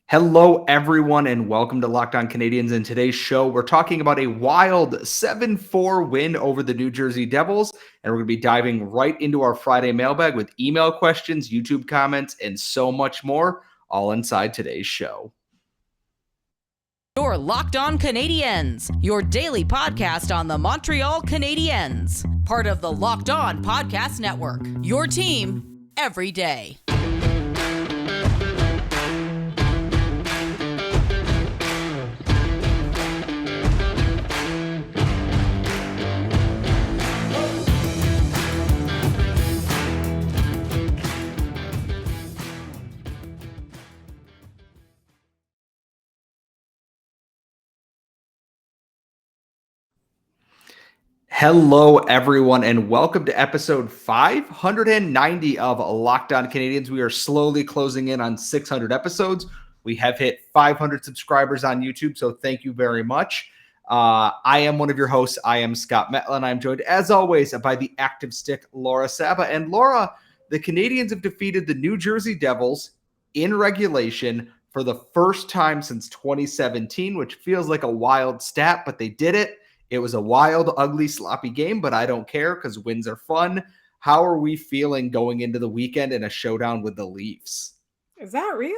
Hello, everyone, and welcome to Locked On Canadiens. In today's show, we're talking about a wild 7-4 win over the New Jersey Devils, and we're going to be diving right into our Friday mailbag with email questions, YouTube comments, and so much more, all inside today's show. Your Locked On Canadiens, your daily podcast on the Montreal Canadiens, part of the Locked On Podcast Network, your team every day. Hello, everyone, and welcome to episode 590 of Locked On Canadiens. We are slowly closing in on 600 episodes. We have hit 500 subscribers on YouTube, so thank you very much. I am one of your hosts. I am Scott Metla, and I'm joined, as always, by the active stick, Laura Saba. And Laura, the Canadiens have defeated the New Jersey Devils in regulation for the first time since 2017, which feels like a wild stat, but they did it. It was a wild, ugly, sloppy game, but I don't care because wins are fun. How are we feeling going into the weekend in a showdown with the Leafs? Is that real?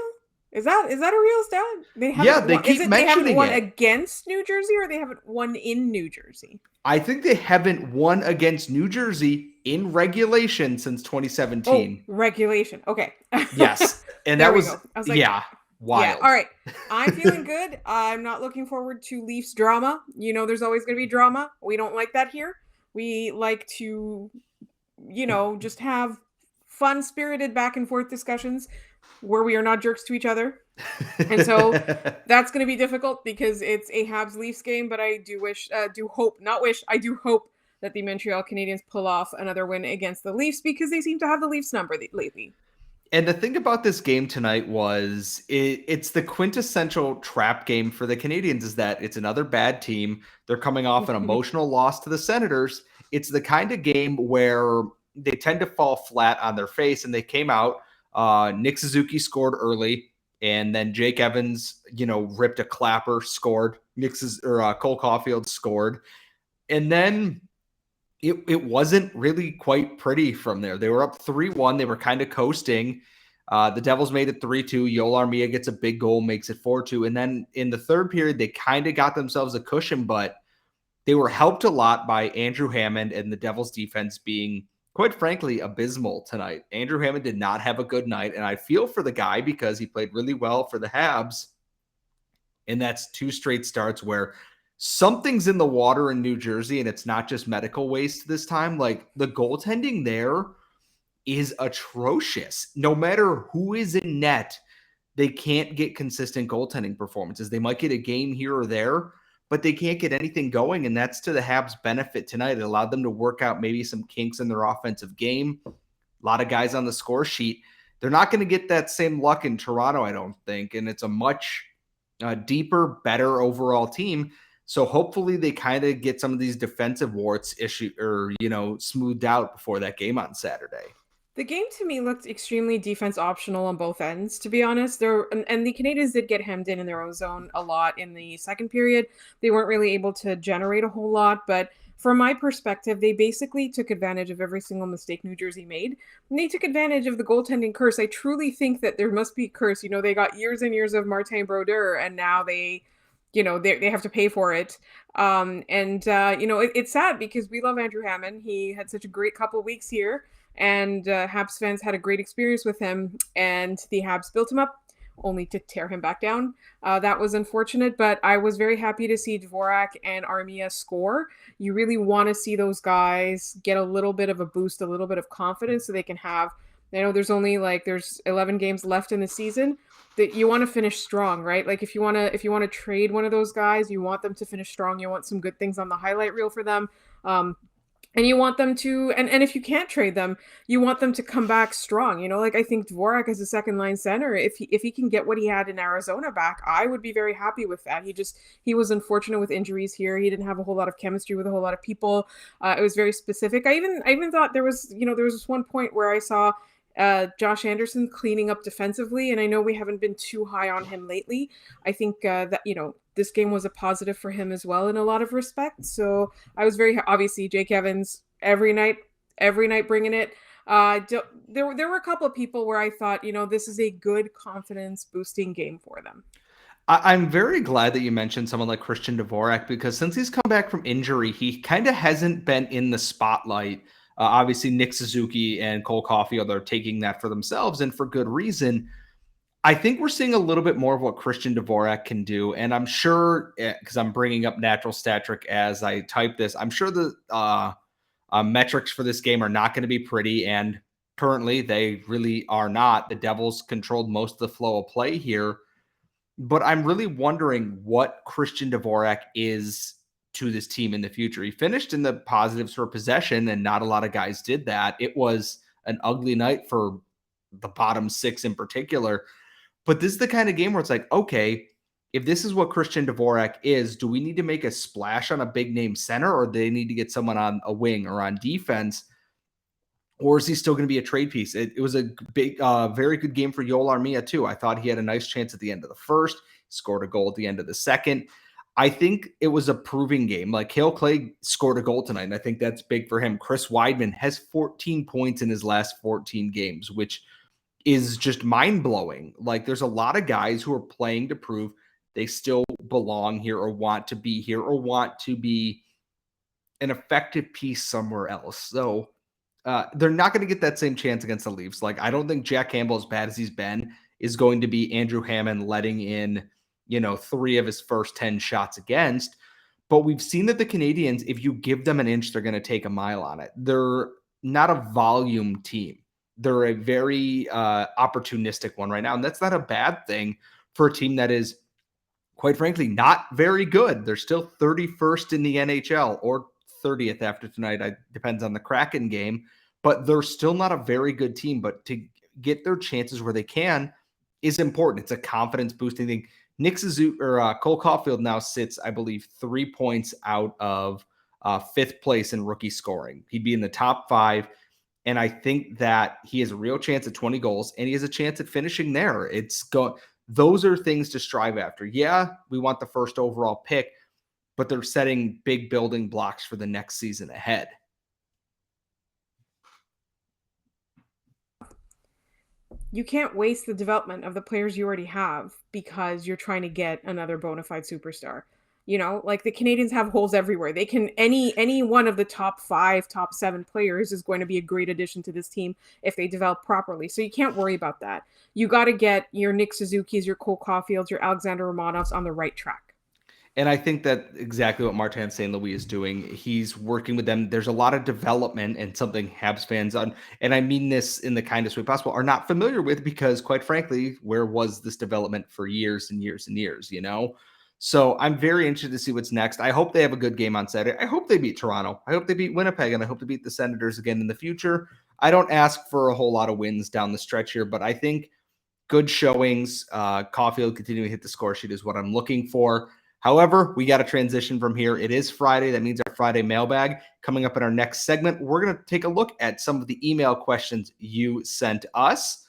Is that a real stat? They keep mentioning they haven't won it against New Jersey, or they haven't won in New Jersey? I think they haven't won against New Jersey in regulation since 2017. Oh, regulation. Okay. Yes. And that was, I was like, yeah. Wild. Yeah, all right. I'm feeling good. I'm not looking forward to Leafs drama. You know, there's always going to be drama. We don't like that here. We like to, just have fun-spirited back and forth discussions where we are not jerks to each other. And so that's going to be difficult because it's a Habs-Leafs game, but I do hope that the Montreal Canadiens pull off another win against the Leafs because they seem to have the Leafs number lately. And the thing about this game tonight was it's the quintessential trap game for the Canadiens is that it's another bad team. They're coming off an emotional loss to the Senators. It's the kind of game where they tend to fall flat on their face, and they came out. Nick Suzuki scored early, and then Jake Evans, ripped a clapper, scored. Cole Caufield scored. And then it wasn't really quite pretty from there. They were up 3-1. They were kind of coasting. The Devils made it 3-2. Joel Armia gets a big goal, makes it 4-2. And then in the third period, they kind of got themselves a cushion, but they were helped a lot by Andrew Hammond and the Devils defense being, quite frankly, abysmal tonight. Andrew Hammond did not have a good night, and I feel for the guy because he played really well for the Habs. And that's 2 straight starts where something's in the water in New Jersey, and it's not just medical waste this time. Like, the goaltending there is atrocious. No matter who is in net, they can't get consistent goaltending performances. They might get a game here or there, but they can't get anything going, and that's to the Habs' benefit tonight. It allowed them to work out maybe some kinks in their offensive game. A lot of guys on the score sheet. They're not going to get that same luck in Toronto, I don't think, and it's a much deeper, better overall team. So hopefully they kind of get some of these defensive warts smoothed out before that game on Saturday. The game to me looked extremely defense optional on both ends, to be honest. And the Canadiens did get hemmed in their own zone a lot in the second period. They weren't really able to generate a whole lot, but from my perspective, they basically took advantage of every single mistake New Jersey made. And they took advantage of the goaltending curse. I truly think that there must be a curse. They got years and years of Martin Brodeur, and now they have to pay for it. It's sad because we love Andrew Hammond. He had such a great couple of weeks here, and Habs fans had a great experience with him, and the Habs built him up only to tear him back down. That was unfortunate, but I was very happy to see Dvorak and Armia score. You really want to see those guys get a little bit of a boost, a little bit of confidence so they can have, there's 11 games left in the season. That you want to finish strong, right? Like if you want to trade one of those guys, you want them to finish strong. You want some good things on the highlight reel for them. And you want them to, and if you can't trade them, you want them to come back strong. I think Dvorak as a second line center, if he can get what he had in Arizona back, I would be very happy with that. He was unfortunate with injuries here. He didn't have a whole lot of chemistry with a whole lot of people. It was very specific. I even thought there was this one point where I saw Josh Anderson cleaning up defensively, and I know we haven't been too high on him lately. I think that, this game was a positive for him as well in a lot of respects. So I was obviously Jake Evans every night bringing it. There were a couple of people where I thought, this is a good confidence boosting game for them. I'm very glad that you mentioned someone like Christian Dvorak, because since he's come back from injury, he kind of hasn't been in the spotlight. Obviously, Nick Suzuki and Cole Caufield are taking that for themselves, and for good reason. I think we're seeing a little bit more of what Christian Dvorak can do, and I'm sure, because I'm bringing up Natural Stat Trick as I type this, I'm sure the metrics for this game are not going to be pretty, and currently they really are not. The Devils controlled most of the flow of play here. But I'm really wondering what Christian Dvorak is to this team in the future. He finished in the positives for possession, and not a lot of guys did that. It was an ugly night for the bottom six in particular. But this is the kind of game where it's like, okay, if this is what Christian Dvorak is, do we need to make a splash on a big name center, or do they need to get someone on a wing or on defense? Or is he still going to be a trade piece? It was a big, very good game for Joel Armia, too. I thought he had a nice chance at the end of the first, scored a goal at the end of the second. I think it was a proving game. Like, Cale Clay scored a goal tonight, and I think that's big for him. Chris Wideman has 14 points in his last 14 games, which is just mind-blowing. Like, there's a lot of guys who are playing to prove they still belong here, or want to be here, or want to be an effective piece somewhere else. So, they're not going to get that same chance against the Leafs. Like, I don't think Jack Campbell, as bad as he's been, is going to be Andrew Hammond letting in, 3 of his first 10 shots against. But we've seen that the Canadiens, if you give them an inch, they're going to take a mile on it. They're not a volume team. They're a very opportunistic one right now. And that's not a bad thing for a team that is, quite frankly, not very good. They're still 31st in the NHL, or 30th after tonight. It depends on the Kraken game, but they're still not a very good team. But to get their chances where they can is important. It's a confidence boosting thing. Nick Suzuki or Cole Caufield now sits, I believe, 3 points out of 5th place in rookie scoring. He'd be in the top 5. And I think that he has a real chance at 20 goals, and he has a chance at finishing there. Those are things to strive after. Yeah, we want the first overall pick, but they're setting big building blocks for the next season ahead. You can't waste the development of the players you already have because you're trying to get another bona fide superstar. Like, the Canadiens have holes everywhere. They can, any one of the top 5, top 7 players is going to be a great addition to this team if they develop properly. So you can't worry about that. You got to get your Nick Suzuki's, your Cole Caufields, your Alexander Romanovs on the right track. And I think that exactly what Martin St. Louis is doing. He's working with them. There's a lot of development, and something Habs fans, and I mean this in the kindest way possible, are not familiar with, because, quite frankly, where was this development for years and years and years, So I'm very interested to see what's next. I hope they have a good game on Saturday. I hope they beat Toronto. I hope they beat Winnipeg, and I hope to beat the Senators again in the future. I don't ask for a whole lot of wins down the stretch here, but I think good showings. Caufield continuing to hit the score sheet is what I'm looking for. However, we got to transition from here. It is Friday. That means our Friday mailbag. Coming up in our next segment, we're going to take a look at some of the email questions you sent us.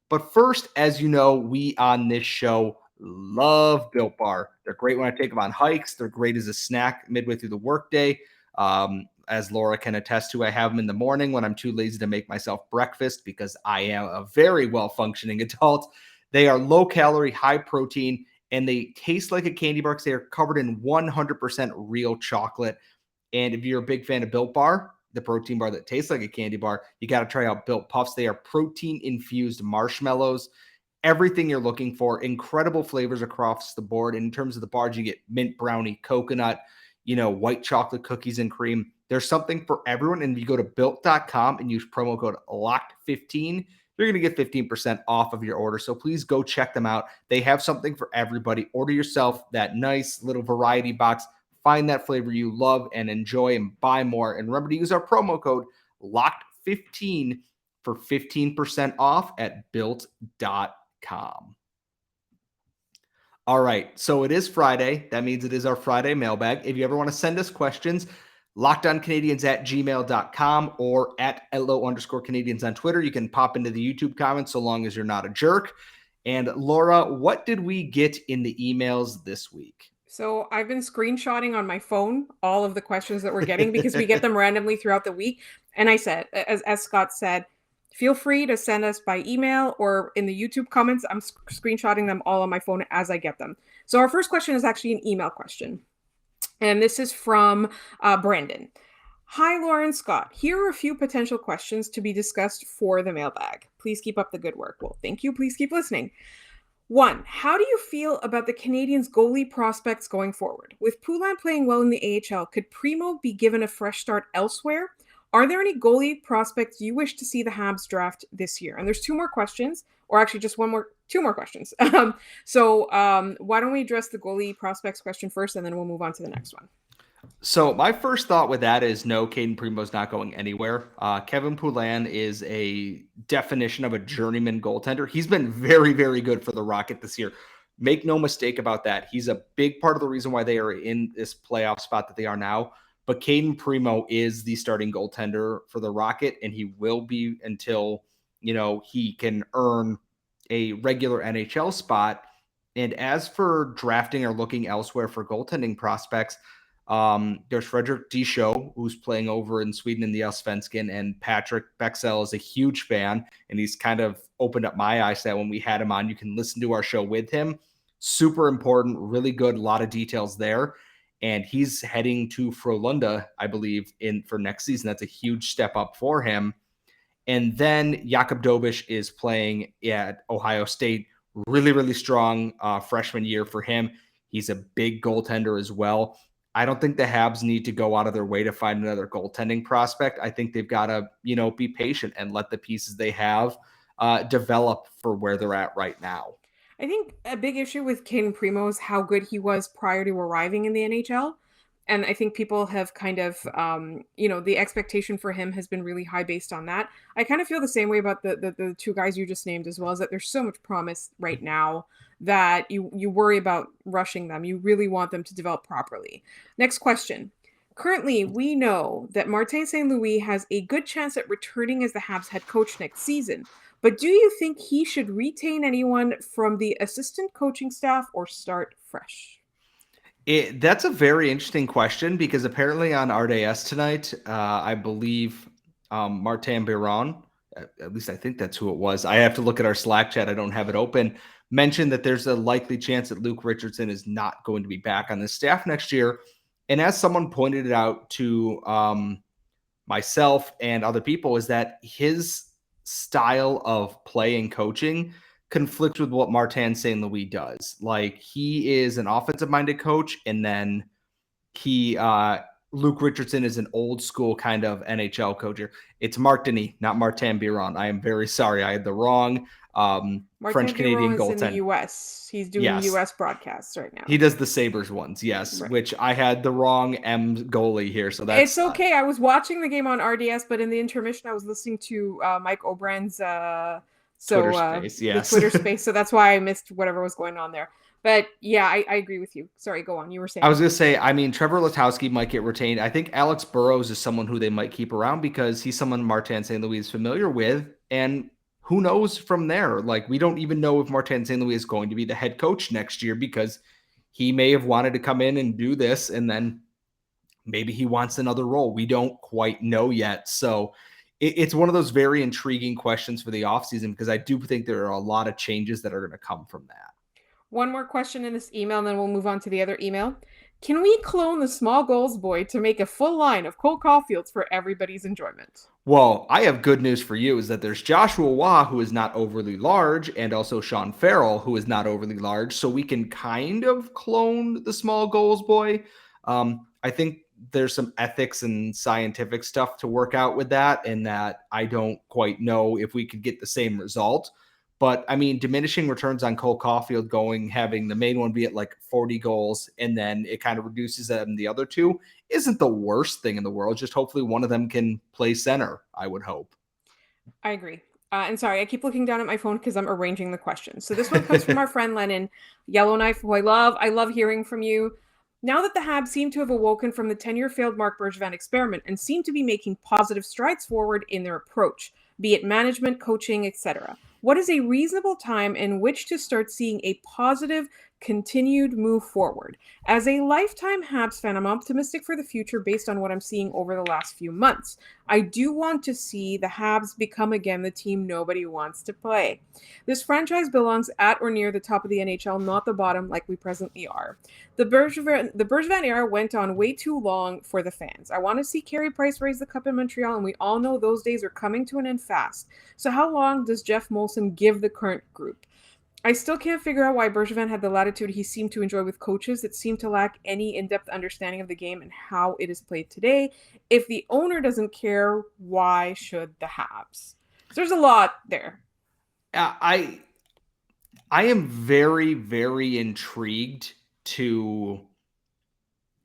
But first, as you know, we on this show love Built Bar. They're great when I take them on hikes. They're great as a snack midway through the workday. As Laura can attest to, I have them in the morning when I'm too lazy to make myself breakfast, because I am a very well-functioning adult. They are low-calorie, high-protein, and they taste like a candy bar because they are covered in 100% real chocolate. And if you're a big fan of Built Bar, the protein bar that tastes like a candy bar, you got to try out Built Puffs. They are protein-infused marshmallows. Everything you're looking for, incredible flavors across the board. In terms of the bars, you get mint brownie, coconut, white chocolate cookies and cream. There's something for everyone. And if you go to built.com and use promo code LOCKED15, you're going to get 15% off of your order. So please go check them out. They have something for everybody. Order yourself that nice little variety box. Find that flavor you love and enjoy, and buy more. And remember to use our promo code LOCKED15 for 15% off at built.com. All right, so it is Friday. That means it is our Friday mailbag. If you ever want to send us questions, LockedOnCanadians@gmail.com or at @LO_Canadians on Twitter. You can pop into the YouTube comments so long as you're not a jerk. And Laura, what did we get in the emails this week? So I've been screenshotting on my phone all of the questions that we're getting because we get them randomly throughout the week. And I said, as Scott said, feel free to send us by email or in the YouTube comments. I'm screenshotting them all on my phone as I get them. So our first question is actually an email question. And this is from Brandon. Hi, Lauren Scott. Here are a few potential questions to be discussed for the mailbag. Please keep up the good work. Well, thank you. Please keep listening. 1. How do you feel about the Canadiens' goalie prospects going forward? With Poulin playing well in the AHL, could Primeau be given a fresh start elsewhere? Are there any goalie prospects you wish to see the Habs draft this year? And there's 2 more questions, or actually just 2 more questions. So why don't we address the goalie prospects question first, and then we'll move on to the next one. So my first thought with that is no, Cayden Primeau's not going anywhere. Kevin Poulin is a definition of a journeyman goaltender. He's been very, very good for the Rocket this year. Make no mistake about that. He's a big part of the reason why they are in this playoff spot that they are now. But Cayden Primeau is the starting goaltender for the Rocket, and he will be until, he can earn a regular NHL spot. And as for drafting or looking elsewhere for goaltending prospects, there's Frederik Dichow, who's playing over in Sweden in the Allsvenskan, and Patrick Bexell is a huge fan, and he's kind of opened up my eyes to that when we had him on. You can listen to our show with him. Super important, really good, a lot of details there. And he's heading to Frölunda, I believe, for next season. That's a huge step up for him. And then Jakub Dobes is playing at Ohio State. Really, really strong freshman year for him. He's a big goaltender as well. I don't think the Habs need to go out of their way to find another goaltending prospect. I think they've got to, be patient and let the pieces they have develop for where they're at right now. I think a big issue with Cayden Primeau is how good he was prior to arriving in the NHL. And I think people have kind of, the expectation for him has been really high based on that. I kind of feel the same way about the 2 guys you just named as well, is that there's so much promise right now that you worry about rushing them. You really want them to develop properly. Next question. Currently, we know that Martin St. Louis has a good chance at returning as the Habs head coach next season. But do you think he should retain anyone from the assistant coaching staff or start fresh? That's a very interesting question because apparently on RDS tonight, I believe Martin Biron, at least I think that's who it was. I have to look at our Slack chat. I don't have it open. Mentioned that there's a likely chance that Luke Richardson is not going to be back on the staff next year. And as someone pointed it out to myself and other people, is that his style of play and coaching conflicts with what Martin St. Louis does. Like, he is an offensive minded coach, and then Luke Richardson is an old school kind of NHL coacher. It's Marc Denis, not Martin Biron. I am very sorry. I had the wrong French Canadian goaltender. In the US. He's doing US broadcasts right now. He does the Sabres ones, yes, right. Which I had the wrong M goalie here. So that's it's okay. I was watching the game on RDS, but in the intermission, I was listening to Mike O'Brien's Twitter space, yes. The Twitter space. So that's why I missed whatever was going on there. But yeah, I agree with you. Sorry, go on. You were saying. I was going to say, Trevor Letowski might get retained. I think Alex Burrows is someone who they might keep around because he's someone Martin St. Louis is familiar with. And who knows from there? Like, we don't even know if Martin St. Louis is going to be the head coach next year because he may have wanted to come in and do this, and then maybe he wants another role. We don't quite know yet. So it's one of those very intriguing questions for the offseason because I do think there are a lot of changes that are going to come from that. One more question in this email, and then we'll move on to the other email. Can we clone the small goals boy to make a full line of Cole Caufields for everybody's enjoyment? Well, I have good news for you is that there's Joshua Waugh, who is not overly large, and also Sean Farrell, who is not overly large. So we can kind of clone the small goals boy. I think there's some ethics and scientific stuff to work out with that, and that I don't quite know if we could get the same result. But diminishing returns on Cole Caufield having the main one be at like 40 goals, and then it kind of reduces them the other two isn't the worst thing in the world. Just hopefully one of them can play center, I would hope. I agree. And sorry, I keep looking down at my phone because I'm arranging the questions. So this one comes from our friend Lennon, Yellowknife, who I love. I love hearing from you. Now that the Habs seem to have awoken from the 10-year failed Marc Bergevin experiment and seem to be making positive strides forward in their approach, be it management, coaching, etc., what is a reasonable time in which to start seeing a positive, continued move forward? As a lifetime Habs fan, I'm optimistic for the future based on what I'm seeing over the last few months. I do want to see the Habs become again the team nobody wants to play. This franchise belongs at or near the top of the NHL, not the bottom like we presently are. The Bergevin era went on way too long for the fans. I want to see Carey Price raise the cup in Montreal, and we all know those days are coming to an end fast. So how long does Jeff Molson give the current group? I still can't figure out why Bergevin had the latitude he seemed to enjoy with coaches that seem to lack any in-depth understanding of the game and how it is played today. If the owner doesn't care, why should the Habs? So there's a lot there. I am very, very intrigued to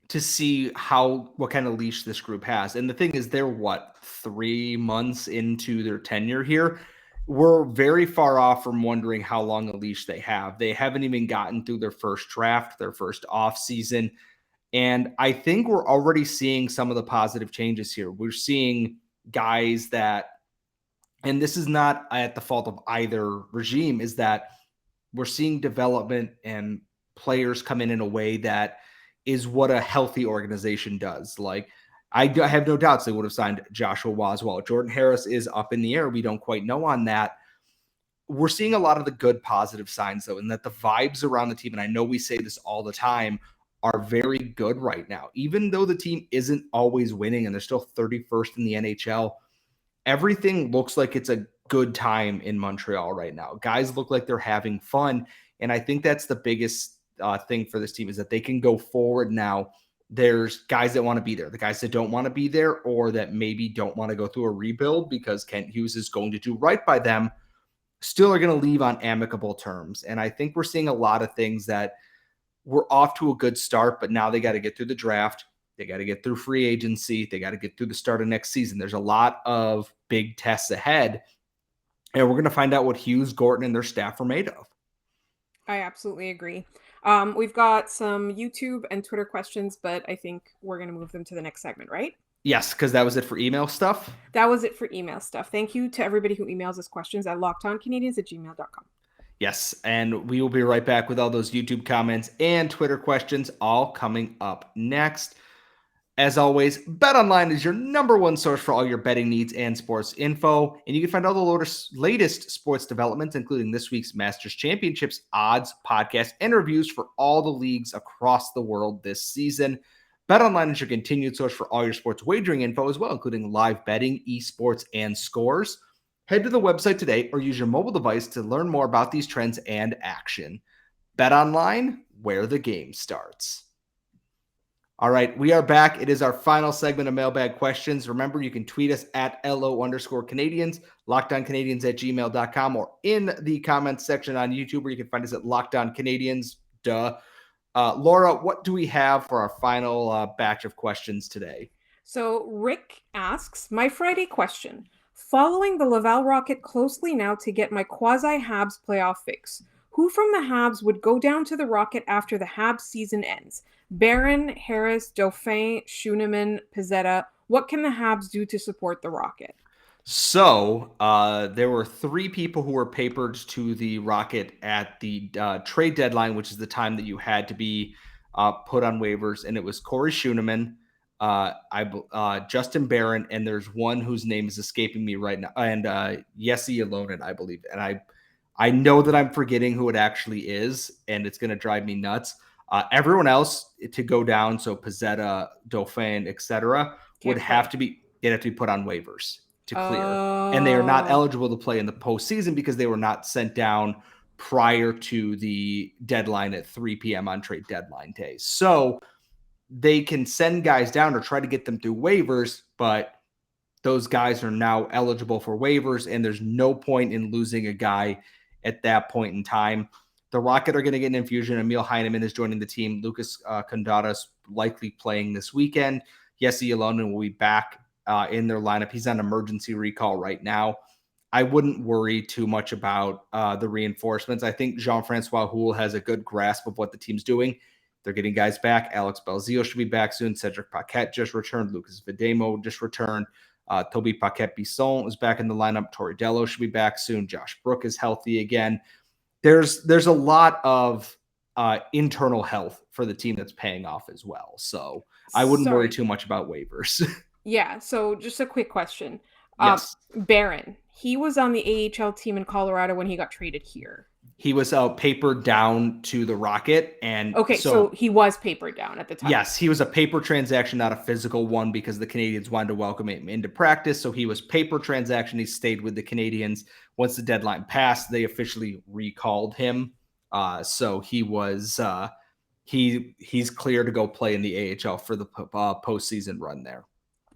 see what kind of leash this group has. And the thing is, they're 3 months into their tenure here. We're very far off from wondering how long a leash they have. They haven't even gotten through their first draft, their first off season. And I think we're already seeing some of the positive changes here. We're seeing guys that, and this is not at the fault of either regime, is that we're seeing development and players come in a way that is what a healthy organization does. Like, I have no doubts they would have signed Joshua Waswell. Jordan Harris is up in the air. We don't quite know on that. We're seeing a lot of the good positive signs, though, and that the vibes around the team, and I know we say this all the time, are very good right now. Even though the team isn't always winning and they're still 31st in the NHL, everything looks like it's a good time in Montreal right now. Guys look like they're having fun, and I think that's the biggest thing for this team, is that they can go forward now. There's guys that want to be there, the guys that don't want to be there, or that maybe don't want to go through a rebuild because Kent Hughes is going to do right by them, still are going to leave on amicable terms. And I think we're seeing a lot of things that we're off to a good start, but now they got to get through the draft. They got to get through free agency. They got to get through the start of next season. There's a lot of big tests ahead, and we're going to find out what Hughes, Gorton, and their staff are made of. I absolutely agree. We've got some YouTube and Twitter questions, but I think we're going to move them to the next segment, right? Yes, because that was it for email stuff. That was it for email stuff. Thank you to everybody who emails us questions at lockedoncanadiens@gmail.com. Yes, and we will be right back with all those YouTube comments and Twitter questions, all coming up next. As always, BetOnline is your number one source for all your betting needs and sports info. And you can find all the latest sports developments, including this week's Masters Championships odds, podcasts, and reviews for all the leagues across the world this season. BetOnline is your continued source for all your sports wagering info as well, including live betting, esports, and scores. Head to the website today or use your mobile device to learn more about these trends and action. BetOnline, where the game starts. All right, we are back. It is our final segment of mailbag questions. Remember, you can tweet us at LO_Canadiens, LockedOnCanadiens@gmail.com, or in the comments section on YouTube, where you can find us at LockedOnCanadiens. Laura, what do we have for our final batch of questions today? So Rick asks, my Friday question. Following the Laval Rocket closely now to get my quasi-Habs playoff fix. Who from the Habs would go down to the Rocket after the Habs season ends? Barron, Harris, Dauphin, Schooneman, Pizzetta. What can the Habs do to support the Rocket? So there were 3 people who were papered to the Rocket at the trade deadline, which is the time that you had to be put on waivers. And it was Corey Schooneman, Justin Barron, and there's one whose name is escaping me right now, and Jesse Ylonen, I believe. And I know that I'm forgetting who it actually is, and it's going to drive me nuts. Everyone else to go down, so Pizzetta, Dauphin, etc., would have to be put on waivers to clear. And they are not eligible to play in the postseason because they were not sent down prior to the deadline at 3 p.m. on trade deadline day. So they can send guys down or try to get them through waivers, but those guys are now eligible for waivers, and there's no point in losing a guy at that point in time. The Rocket are going to get an infusion. Emil Heineman is joining the team. Lucas Condadas likely playing this weekend. Jesse Ylonen will be back in their lineup. He's on emergency recall right now. I wouldn't worry too much about the reinforcements. I think Jean-Francois Houle has a good grasp of what the team's doing. They're getting guys back. Alex Belzile should be back soon. Cedric Paquette just returned. Lucas Videmo just returned. Toby Paquette-Bisson is back in the lineup. Tori Dello should be back soon. Josh Brook is healthy again. There's a lot of internal health for the team that's paying off as well. So I wouldn't worry too much about waivers. Yeah. So just a quick question. Yes. Barron, he was on the AHL team in Colorado when he got traded here. He was papered down to the Rocket. And okay, so he was papered down at the time. Yes, he was a paper transaction, not a physical one, because the Canadiens wanted to welcome him into practice. So he was paper transaction. He stayed with the Canadiens. Once the deadline passed, they officially recalled him. So he was he's clear to go play in the AHL for the postseason run there.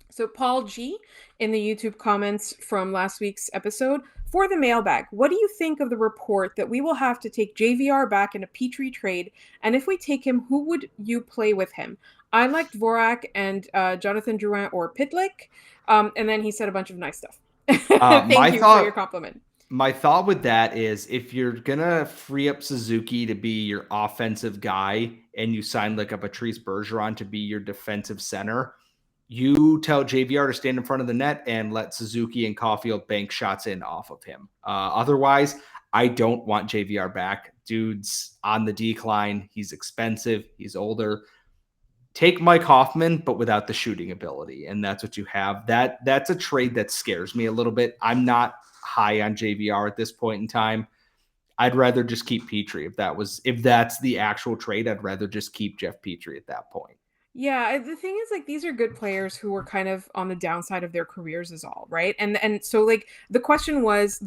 So Paul G in the YouTube comments from last week's episode, for the mailbag, what do you think of the report that we will have to take JVR back in a Petrie trade? And if we take him, who would you play with him? I like Dvorak and Jonathan Drouin or Pitlick. And then he said a bunch of nice stuff. Thank you for your compliment. My thought with that is, if you're going to free up Suzuki to be your offensive guy and you sign like a Patrice Bergeron to be your defensive center, you tell JVR to stand in front of the net and let Suzuki and Caufield bank shots in off of him. Otherwise, I don't want JVR back. Dude's on the decline. He's expensive. He's older. Take Mike Hoffman, but without the shooting ability. And that's what you have. That's a trade that scares me a little bit. I'm not high on JVR at this point in time. I'd rather just keep Petrie. If that's the actual trade, I'd rather just keep Jeff Petrie at that point. Yeah, the thing is, like, these are good players who were kind of on the downside of their careers is all, right? And so, like, the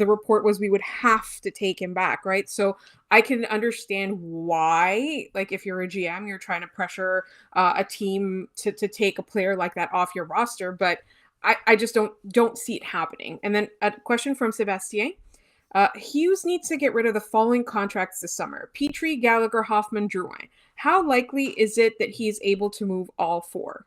report was we would have to take him back, right? So I can understand why, like, if you're a GM, you're trying to pressure a team to take a player like that off your roster, but I just don't see it happening. And then a question from Sebastien. Hughes needs to get rid of the following contracts this summer: Petrie, Gallagher, Hoffman, Drouin. How likely is it that he is able to move all four?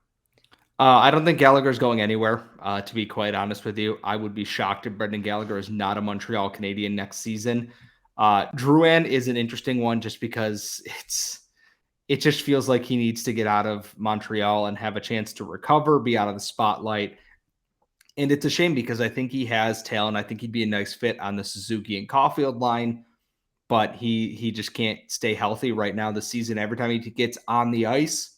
I don't think Gallagher's going anywhere, to be quite honest with you. I would be shocked if Brendan Gallagher is not a Montreal Canadien next season. Drouin is an interesting one just because it just feels like he needs to get out of Montreal and have a chance to recover, be out of the spotlight. And it's a shame because I think he has talent. I think he'd be a nice fit on the Suzuki and Caufield line, but he just can't stay healthy right now this season. Every time he gets on the ice,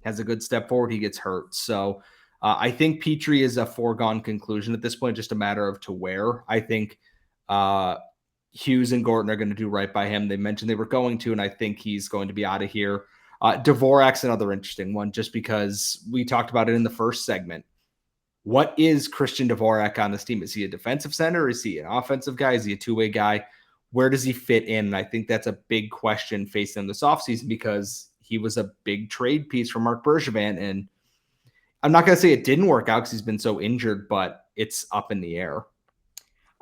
has a good step forward, he gets hurt. So I think Petrie is a foregone conclusion at this point, just a matter of to where. I think Hughes and Gorton are going to do right by him. They mentioned they were going to, and I think he's going to be out of here. Dvorak's another interesting one, just because we talked about it in the first segment. What is Christian Dvorak on this team? Is he a defensive center? Is he an offensive guy? Is he a two-way guy? Where does he fit in? And I think that's a big question facing him this offseason, because he was a big trade piece for Marc Bergevin. And I'm not going to say it didn't work out because he's been so injured, but it's up in the air.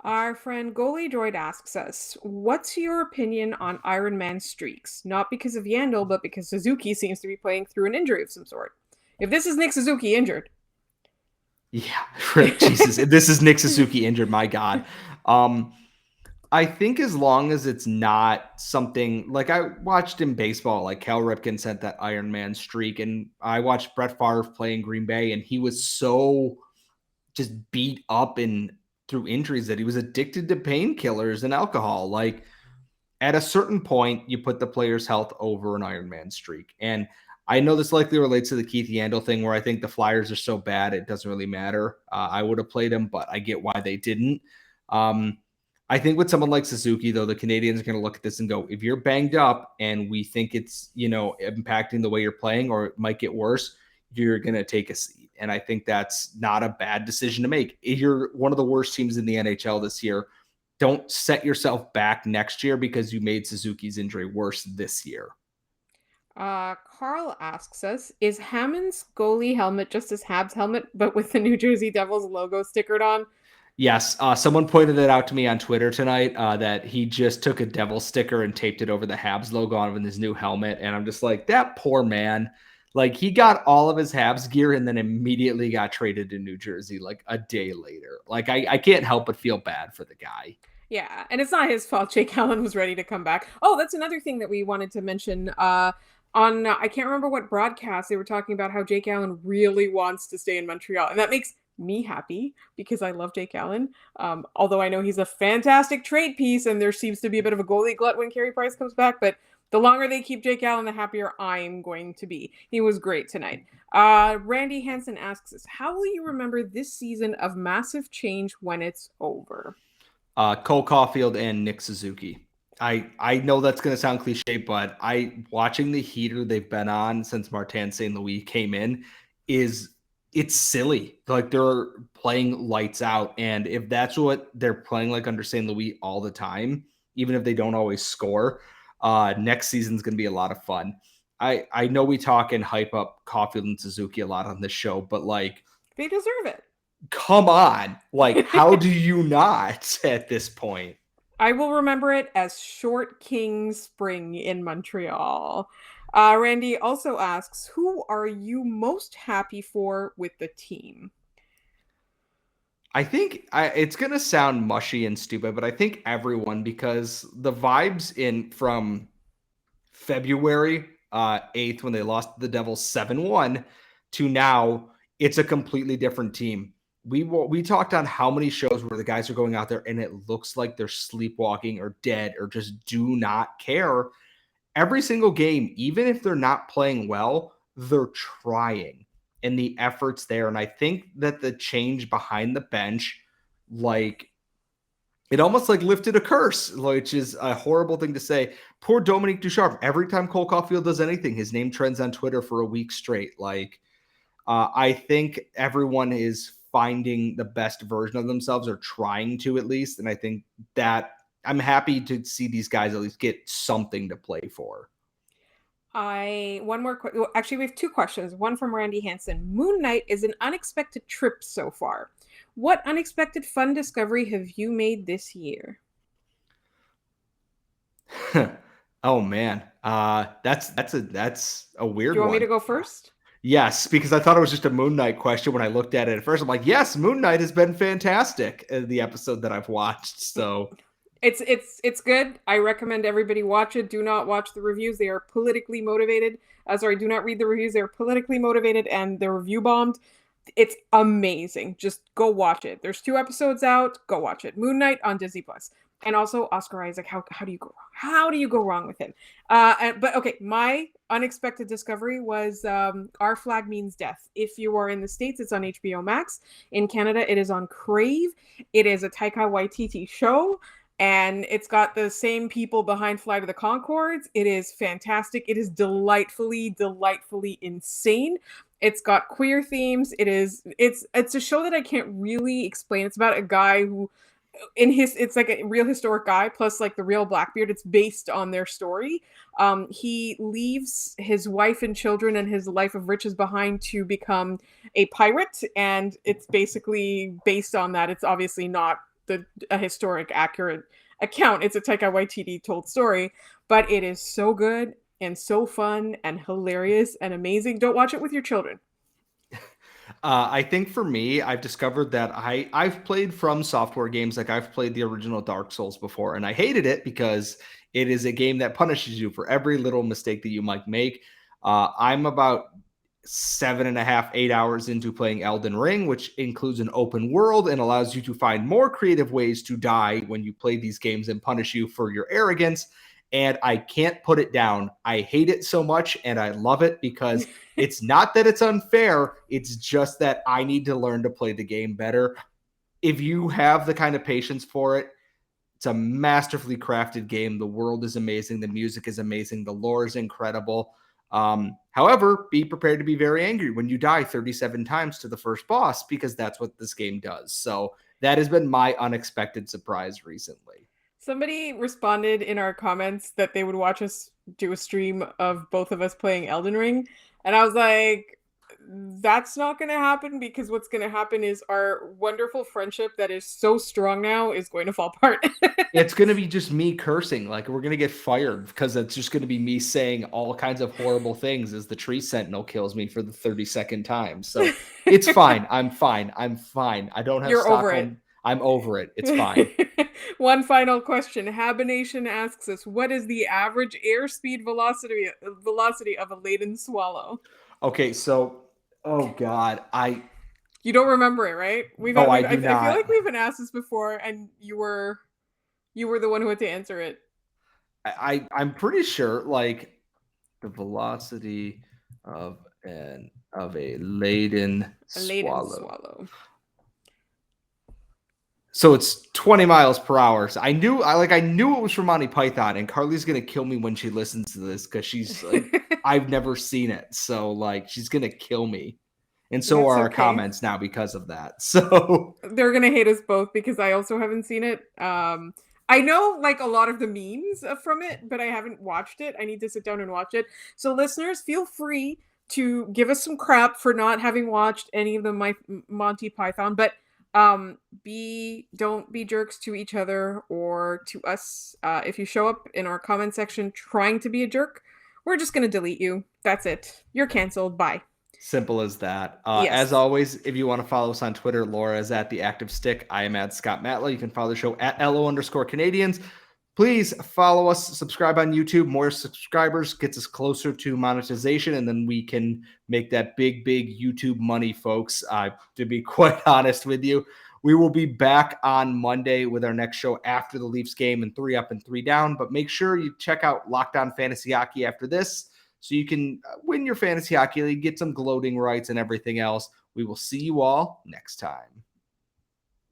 Our friend Goalie Droid asks us, what's your opinion on Iron Man streaks? Not because of Yandel, but because Suzuki seems to be playing through an injury of some sort. If this is Nick Suzuki injured. Yeah, Jesus. If this is Nick Suzuki injured, my God. I think as long as it's not something like I watched in baseball, like Cal Ripken sent that Iron Man streak, and I watched Brett Favre play in Green Bay, and he was so just beat up and through injuries that he was addicted to painkillers and alcohol. Like, at a certain point, you put the player's health over an Iron Man streak. And I know this likely relates to the Keith Yandel thing, where I think the Flyers are so bad it doesn't really matter. I would have played him, but I get why they didn't. I think with someone like Suzuki, though, the Canadiens are going to look at this and go, if you're banged up and we think it's, impacting the way you're playing or it might get worse, you're going to take a seat. And I think that's not a bad decision to make. If you're one of the worst teams in the NHL this year, don't set yourself back next year because you made Suzuki's injury worse this year. Carl asks us, is Hammond's goalie helmet just his Habs helmet, but with the New Jersey Devils logo stickered on? Yes. Someone pointed it out to me on Twitter tonight, that he just took a devil sticker and taped it over the Habs logo on his new helmet. And I'm just like, that poor man. Like, he got all of his Habs gear and then immediately got traded to New Jersey like a day later. Like, I can't help but feel bad for the guy. Yeah, and it's not his fault. Jake Allen was ready to come back. Oh, that's another thing that we wanted to mention. on I can't remember what broadcast they were talking about how Jake Allen really wants to stay in Montreal, and that makes me happy because I love Jake Allen. Although I know he's a fantastic trade piece, and there seems to be a bit of a goalie glut when Carey Price comes back. But the longer they keep Jake Allen, the happier I'm going to be. He was great tonight. Randy Hansen asks us, "How will you remember this season of massive change when it's over?" Cole Caufield and Nick Suzuki. I know that's going to sound cliche, but watching the heater they've been on since Martin St. Louis came in it's silly. Like, they're playing lights out. And if that's what they're playing like under St. Louis all the time, even if they don't always score, next season's going to be a lot of fun. I know we talk and hype up Caufield and Suzuki a lot on this show, but like, they deserve it. Come on. Like, how do you not at this point? I will remember it as Short King Spring in Montreal. Randy also asks, who are you most happy for with the team? I think it's going to sound mushy and stupid, but I think everyone, because the vibes from February 8th when they lost to the Devils 7-1 to now, it's a completely different team. We talked on how many shows where the guys are going out there and it looks like they're sleepwalking or dead or just do not care. Every single game, even if they're not playing well, they're trying and the effort's there. And I think that the change behind the bench, like, it almost like lifted a curse, which is a horrible thing to say. Poor Dominique Ducharme. Every time Cole Caufield does anything, his name trends on Twitter for a week straight. Like, I think everyone is finding the best version of themselves, or trying to at least. And I think that I'm happy to see these guys at least get something to play for. One more actually, we have two questions. One from Randy Hansen. Moon Knight is an unexpected trip so far. What unexpected fun discovery have you made this year? Oh man, that's a weird one. Do you want me to go first? Yes, because I thought it was just a Moon Knight question when I looked at it at first. I'm like, yes, Moon Knight has been fantastic in the episode that I've watched. So it's good. I recommend everybody watch it. Do not watch the reviews. They are politically motivated. Do not read the reviews. They're politically motivated and they're review bombed. It's amazing. Just go watch it. There's 2 episodes out. Go watch it. Moon Knight on Disney Plus. And also Oscar Isaac. How do you go wrong? How do you go wrong with him? But okay, my unexpected discovery was Our Flag Means Death. If you are in the States, it's on HBO Max. In Canada, it is on Crave. It is a Taika Waititi show. And it's got the same people behind Flight of the Conchords. It is fantastic. It is delightfully insane. It's got queer themes. It's a show that I can't really explain. It's about a guy who it's like a real historic guy plus like the real Blackbeard. It's based on their story. He leaves his wife and children and his life of riches behind to become a pirate, and it's basically based on that. It's obviously not a historic accurate account. It's a Taika Waititi told story, but it is so good and so fun and hilarious and amazing. Don't watch it with your children. I think for me, I've discovered that I've played From Software games. Like, I've played the original Dark Souls before, and I hated it because it is a game that punishes you for every little mistake that you might make. I'm about 7.5, 8 hours into playing Elden Ring, which includes an open world and allows you to find more creative ways to die when you play these games and punish you for your arrogance. And I can't put it down. I hate it so much, and I love it because it's not that it's unfair. It's just that I need to learn to play the game better. If you have the kind of patience for it, it's a masterfully crafted game. The world is amazing. The music is amazing. The lore is incredible. However, be prepared to be very angry when you die 37 times to the first boss, because that's what this game does. So that has been my unexpected surprise recently. Somebody responded in our comments that they would watch us do a stream of both of us playing Elden Ring. And I was like, that's not going to happen, because what's going to happen is our wonderful friendship that is so strong now is going to fall apart. It's going to be just me cursing. Like, we're going to get fired because it's just going to be me saying all kinds of horrible things as the tree sentinel kills me for the 32nd time. So it's fine. I'm fine. I don't have You're Stockholm. over it. I'm over it. It's fine. One final question. Habination asks us, what is the average airspeed velocity of a laden swallow? Okay, so oh god, You don't remember it, right? I do I feel not. like we've been asked this before, and you were the one who had to answer it. I'm pretty sure like the velocity of a laden A laden swallow. swallow. So it's 20 miles per hour. So I knew it was from Monty Python, and Carly's gonna kill me when she listens to this because she's like, I've never seen it. So like she's gonna kill me. And so That's are our okay. comments now because of that. So They're gonna hate us both because I also haven't seen it. I know like a lot of the memes from it, but I haven't watched it. I need to sit down and watch it. So listeners, feel free to give us some crap for not having watched any of the Monty Python, but don't be jerks to each other or to us. If you show up in our comment section trying to be a jerk, we're just gonna delete you. That's it. You're canceled. Bye. simple as that. Yes. As always, if you want to follow us on Twitter, Laura is at The Active Stick. I am at Scott Matla. You can follow the show at LO_Canadiens. Please follow us, subscribe on YouTube. More subscribers gets us closer to monetization, and then we can make that big YouTube money, folks. To be quite honest with you, we will be back on Monday with our next show after the Leafs game and 3 up and 3 down. But make sure you check out Locked On Fantasy Hockey after this so you can win your fantasy hockey league, get some gloating rights and everything else. We will see you all next time.